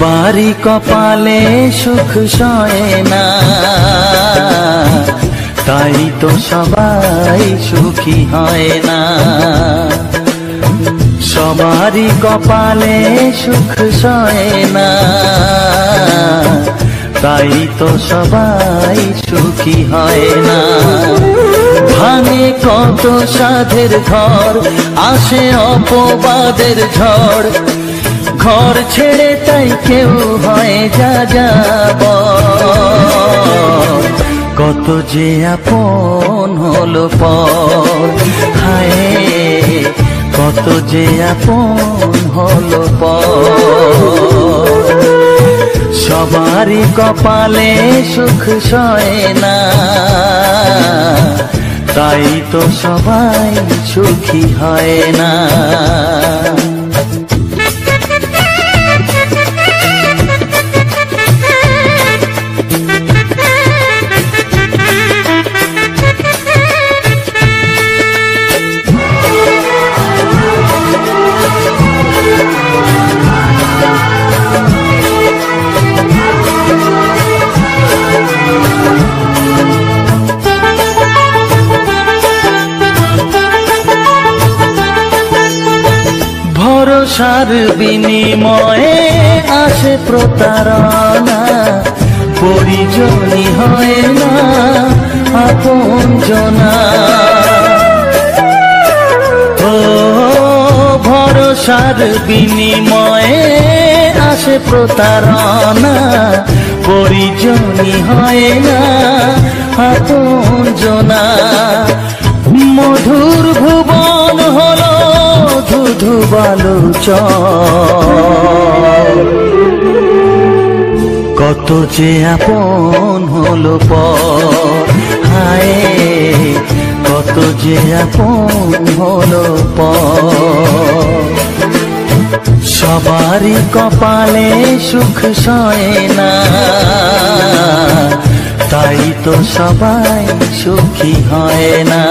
সবারই কপালে সুখ সয় না, তাই তো সবাই সুখী হয় না। সবারই কপালে সুখ সয় না, তাই তো সবাই সুখী হয় না। ভাঙে কত সাধের ঘর, আসে অপবাদের ঝড়, ঘর ছেড়ে তাই কেউ হয় যাযাবর। কত যে আপন হলো পর, হায় কত যে আপন হলো পর। সবারই কপালে সুখ সয় না, তাই তো সবাই সুখী হয় না। ভরসার বিনিময়ে আসে প্রতারণা, পরিজনই হয় না আপনজনা। ও ভরসার বিনিময়ে আসে প্রতারণা, পরিজনই হয় না আপনজনা। মধুর ভুবন হলো ধুধু বালুচর, কত যে আপন হলো পর, হায় কত যে আপন হলো পর। সবারই কপালে সুখ সয় না, তাই তো সবাই সুখী হয় না।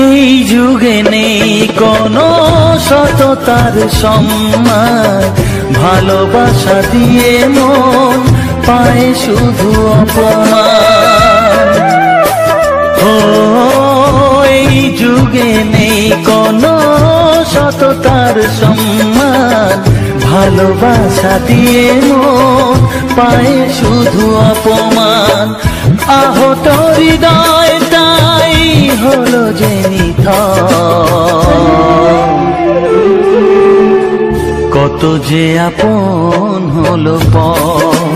এই যুগে নেই কোনো সততার সম্মান, ভালোবাসা দিয়ে মন পায় শুধু অপমান। ও এই যুগে নেই কোনো সততার সম্মান, ভালোবাসা দিয়ে মন পায় শুধু অপমান। আহত হৃদয়টাই হলো যে নিথর, কত যে আপন হলো পর,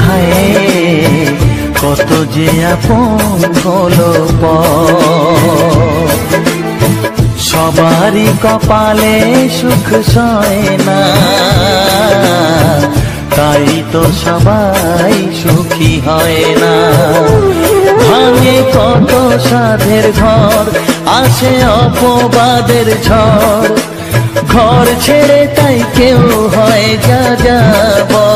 হায় কত যে আপন হলো পর। সবারই কপালে সুখ সয় না, তাই তো সবাই সুখী হয় না। ভাঙে কত সাধের ঘর, আসে অপবাদের ঝড়, ঘর ছেড়ে তাই কেউ হয় যাযাবর।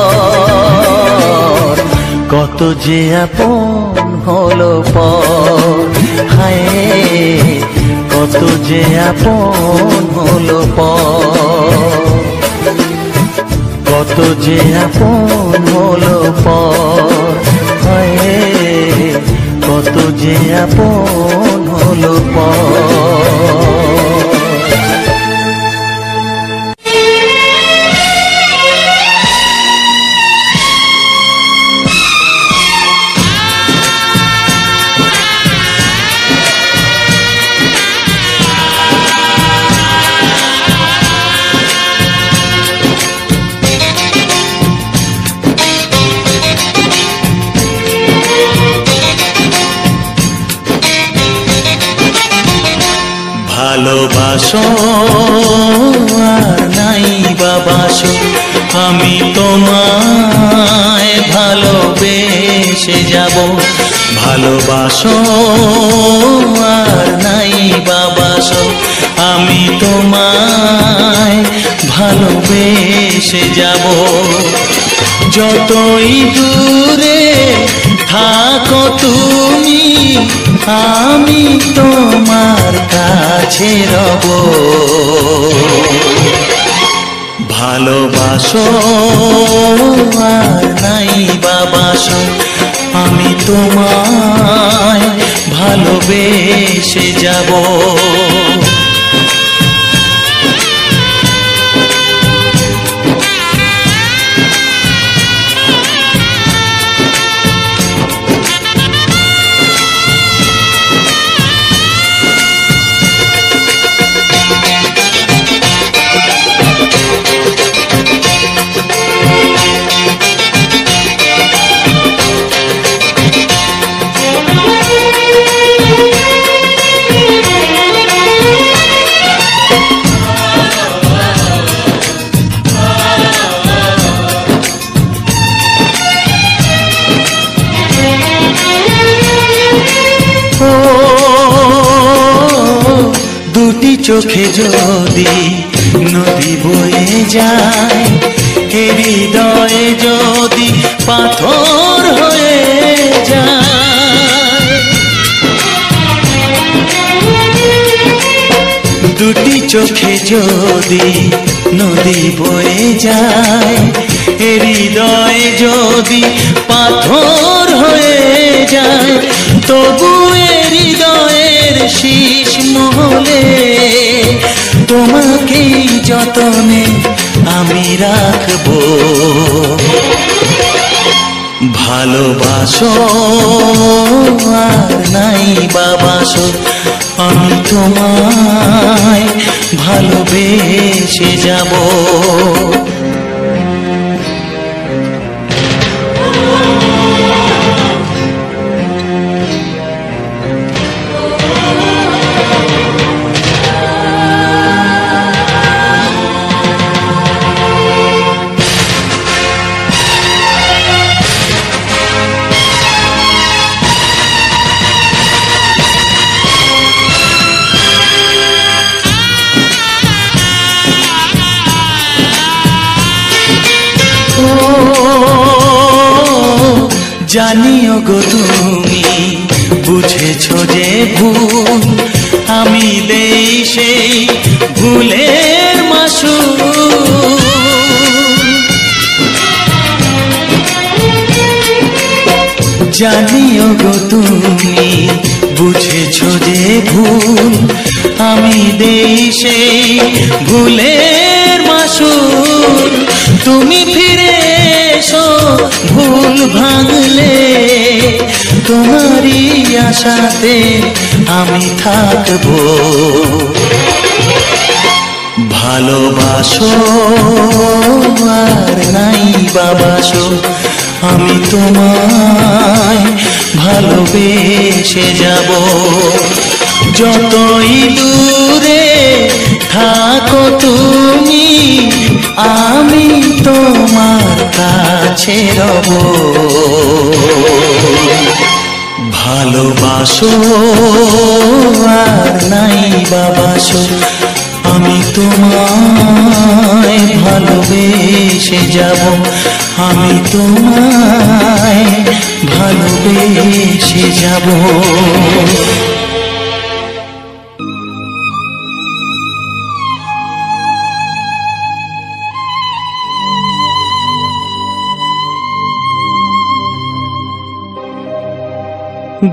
কত যে আপন হলো পর, হায় কত যে আপন হলো পর। কত যে আপন হলো পর, হায় কত যে আপন হলো পর। ভালোবাসো আর নাই বাবাসো, আমি তোমায় ভালোবেসে যাব। ভালোবাসো আর নাই বাবাসো, আমি তোমায় ভালোবেসে যাব। যতই দূরে থাকো তুমি, আমি তোমার কাছে রব। ভালোবাসো আর নাই বাবাসো, আমি তোমায় ভালোবেসে যাব। দুটি চোখে যদি নদী বয়ে যায়, হৃদয়ে যদি পাথর হয়ে যায়। দুটি চোখে যদি নদী বয়ে যায়, হৃদয়ে যদি পাথর হয়ে যায়, তবু হৃদয়ের শীষ মহলে তোমাকেই যতনে আমি রাখবো। ভালোবাসো আর নাই বাবাসো, আমি তোমায় ভালোবেসে যাব। জানিও গো তুমি বুঝেছো যে ভুল, আমি দেই সেই ভুলের মাসুল। জানিও গো তুমি বুঝেছো যে ভুল, আমি দেই সেই ভুলের মাসুল। তুমি ফিরে এসো ভুল ভাঙলে, তোমারই আশাতে আমি থাকবো। ভালোবাসো আর নাই বাবাসো, আমি তোমায় ভালোবেসে যাব। যতই দূরে থাকো তুমি, আমি তোমার কাছে রব। ভালোবাসো আর নাই বাবাসো, আমি তোমায় ভালোবেসে যাব। আমি তোমায় ভালোবেসে যাব।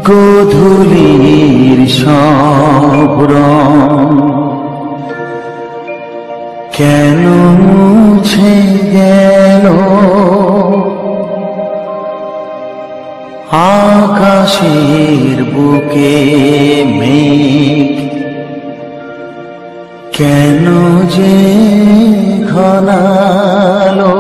গোধূলির সব রং কেন মুছে গেল, আকাশের বুকে মেঘ কেন যে ঘনালো।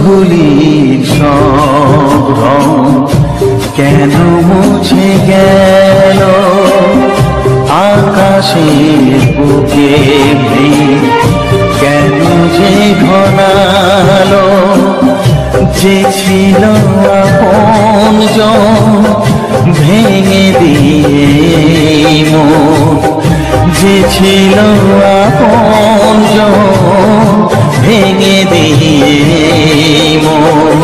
গোধূলির সব রং কেন মুছে গেল, আকাশের বুকে মেঘ কেন যে ঘনালো, যে ছিল আপনজন ভেঙে দিয়ে মন, যে ছিল আপনজন ভেঙে দিয়ে মন,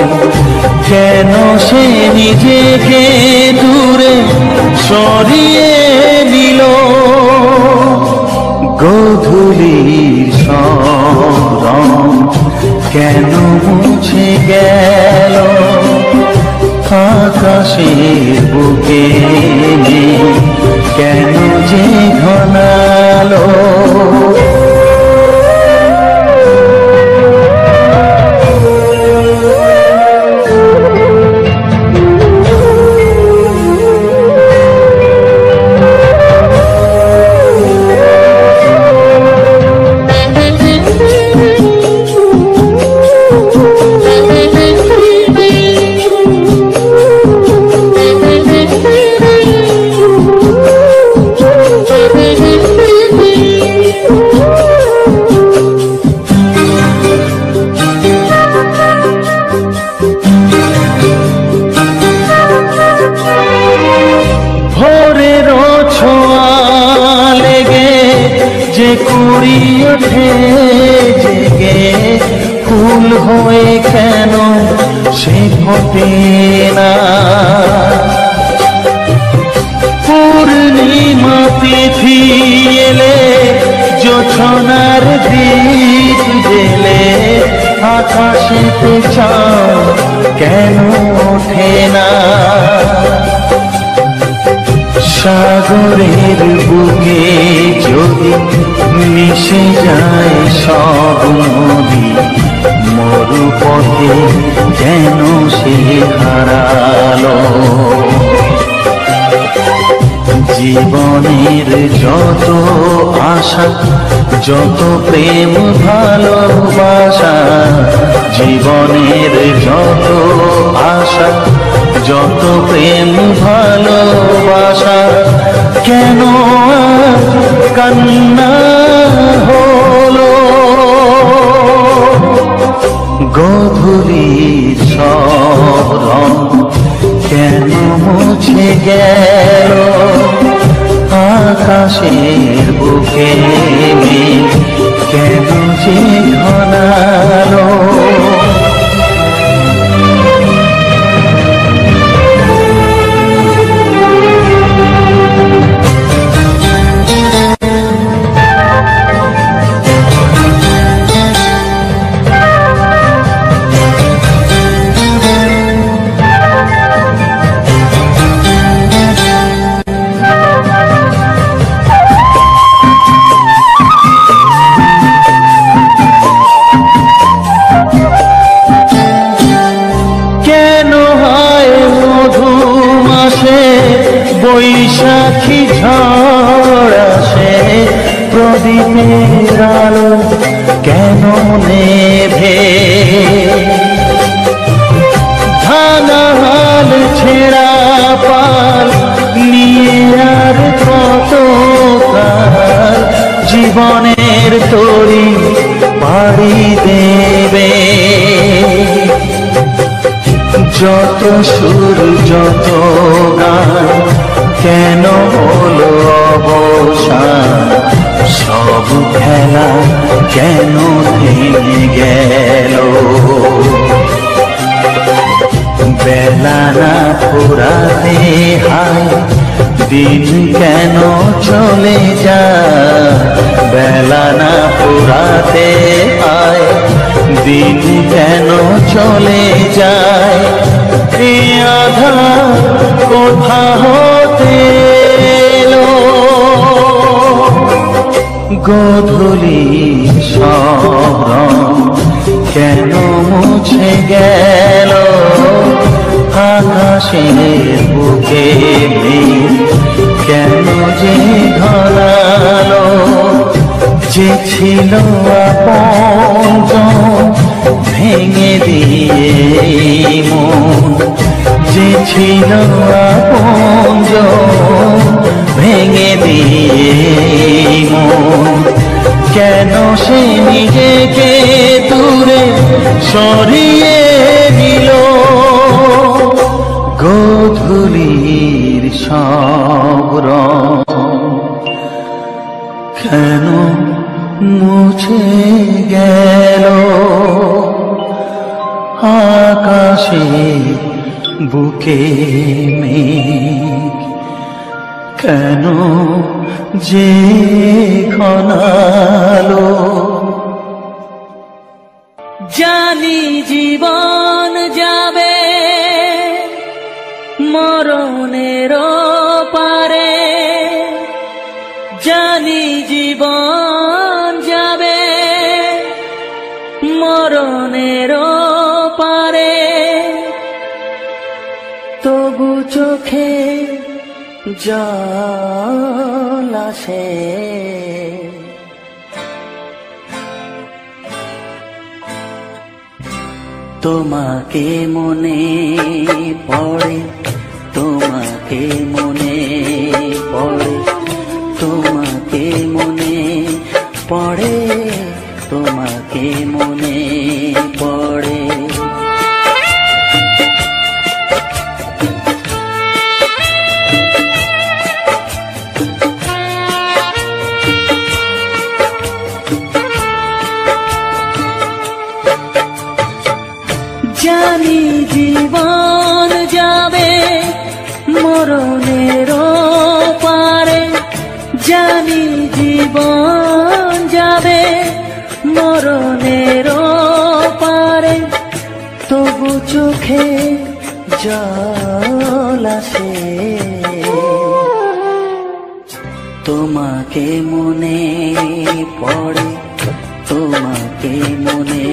কেন সে নিজেকে দূরে সরিয়ে নিল। গোধূলির সব রং কেন মুছে গেল, আকাশের বুকে কেন যে ঘনালো। যে কুড়ি ওঠে জেগে ফুল হয়ে কেন সে ফোটে না, পূর্ণিমা তিথি এলে জোছনার দীপ জেলে আকাশেতে চাঁদ কেন ওঠে না। সাগরের বুকে যদি মিশে যায় সব নদী, মরুপথে কেন সে হারালো। জীবনের যত আশা যত প্রেম ভালোবাসা, জীবনের যত আশা যত প্রেম ভালোবাসা, কেন কান্না হলো। গোধূলির সব রং কেন মুছে গেল, আকাশের বুকে কেন যে ঘনালো। বৈশাখী ঝড় আসে, প্রদীপের আলো কেন নেভে, ধানাল ছেঁড়া পাল নিয়ে আর কত কাল জীবনের তরি পাড়ি দেবে। যত সুর যত গান কেন হলো অবসান, সব খেলা কেন ভেঙে গেল। বেলা না ফুরাতে হায় দিন কেন চলে যায়, বেলা না ফুরাতে হায় দিন কেন চলে যায়। এই আধার কোথা হতে এলো, গোধূলির সব রং কেন মুছে গেল, আকাশের বুকে কেন যে ঘনালো। যে ছিল আপনজন ভেঙে দিয়ে ছিল আপনজন ভেঙে দিয়ে মন, কেন সে নিজেকে দূরে সরিয়ে নিল। গোধূলির সব রং কেন মুছে গেল, আকাশে বুকে মেঘ কেন যে ঘনালো। জানি জীবন যাবে মরণের পারে, জানি জীবন যাবে মরণের পারে, তবু চোখে জল আসে। তোমাকে মনে পড়ে, তোমাকে মনে পড়ে, তোমাকে মনে পড়ে, তোমাকে মনে পড়ে। জানি জীবন যাবে মরণের পারে, জানি জীবন যাবে মরণের পারে, তবু চোখে জল আসে। তোমাকে মনে পড়ে, তোমাকে মনে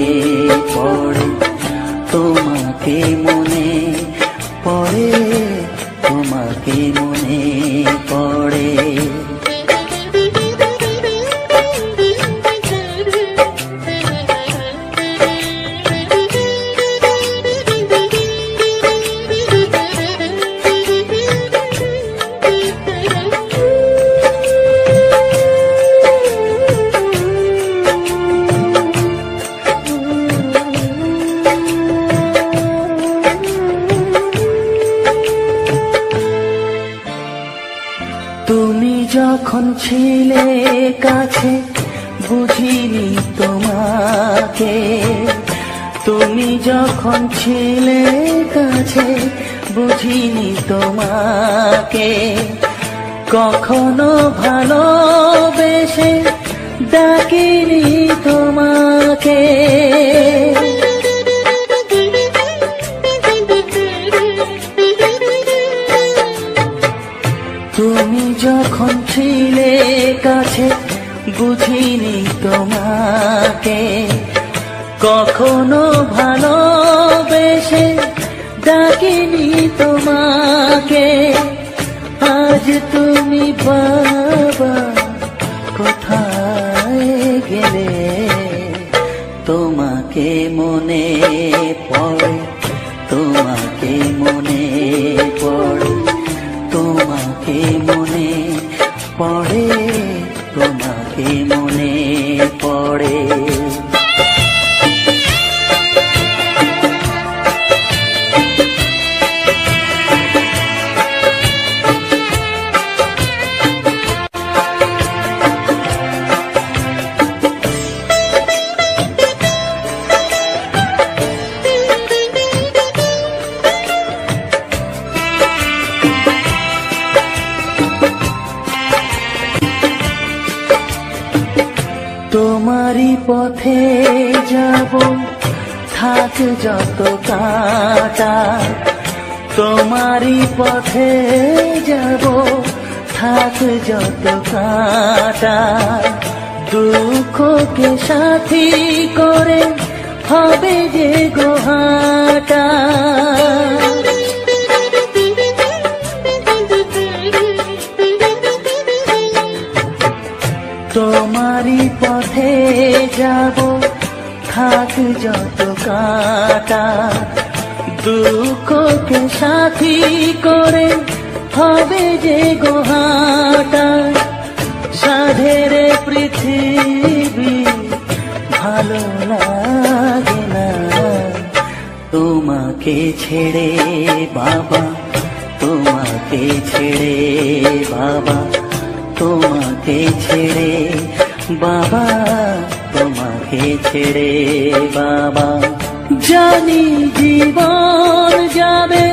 পড়ে, তোমাকে মনে পড়ে, তোমাকে মনে পড়ে। তুমি যখন ছিলে কাছে বুঝিনি তোমাকে, তুমি যখন ছিলে কাছে বুঝিনি তোমাকে, কখনো ভালোবেসে ডাকিনি তোমাকে। তুমি যখন ছিলে কাছে বুঝিনি তোমাকে, কখনো ভালোবেসে ডাকিনি তোমাকে। আজ তুমি বাবা কোথায় গেলে, তোমাকে মনে পড়ে, তোমাকে মনে পড়ে, তোমাকে মনে পড়ে, তোমাকে মনে পড়ে। তোমারই পথে যাব থাক যত কাঁটা, তোমারই পথে যাব থাক যত কাঁটা, দুঃখকে সাথী করে হবে যে গোহাটা। তোমারই পথে যাব থাক যত কাঁটা, দুঃখকে সাথী করে হবে যে গোহাটা সাধের পৃথিবী ভালো লাগে না তোমাকে ছেড়ে বাবা, তোমাকে ছেড়ে বাবা, তোমাকে ছেড়ে বাবা, তোমাকে ছেড়ে বাবা। জানি জীবন যাবে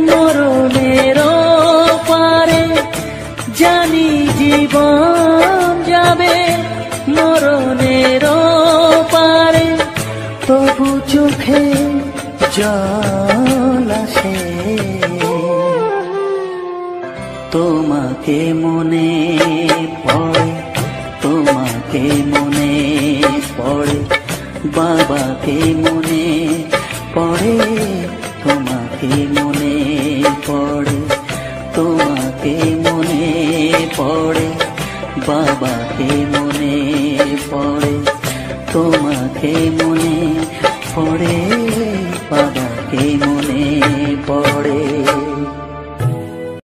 মরণের পারে, জানি জীবন যাবে মরণের পারে, তবু চোখে জল আসে তোমাকে মনে পড়ে, তোমাকে মনে পড়ে বাবাকে মনে পড়ে, তোমাকে মনে পড়ে, তোমাকে মনে পড়ে বাবাকে মনে পড়ে, তোমাকে মনে